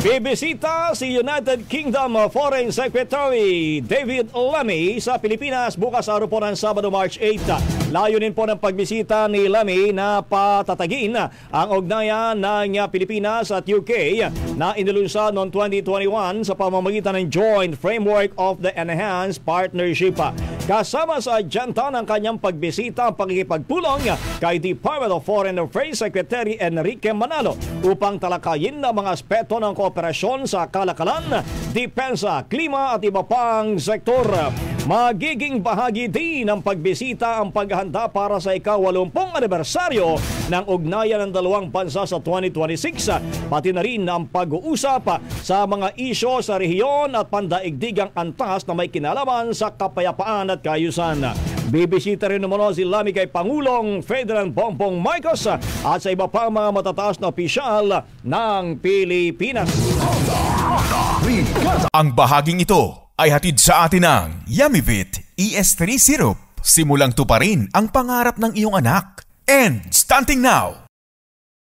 Bibisita si United Kingdom Foreign Secretary David Lammy sa Pilipinas bukas araw po ng Sabado, March 8. Layunin po ng pagbisita ni Lammy na patatagin ang ugnayan ng Pilipinas at UK na inilunsad noong 2021 sa pamamagitan ng Joint Framework of the Enhanced Partnership. Kasama sa adyenda ng kanyang pagbisita ang pakikipagpulong kay Department of Foreign Affairs Secretary Enrique Manalo upang talakayin ang mga aspeto ng kooperasyon sa kalakalan, depensa, klima at iba pang sektor. Magiging bahagi din ng pagbisita ang paghahanda para sa ika-80 anibersaryo ng ugnayan ng dalawang bansa sa 2026, pati na rin ang pag-uusap sa mga isyo sa rehiyon at pandaigdigang antas na may kinalaman sa kapayapaan at kaayusan. Bibisita rin naman si Lammy kay Pangulong Ferdinand Bongbong Marcos at sa iba pang mga matataas na opisyal ng Pilipinas. Ang bahaging ito ay hatid sa atin ng Yummyvit ES3 Syrup. Simulang tuparin ang pangarap ng iyong anak. And starting now!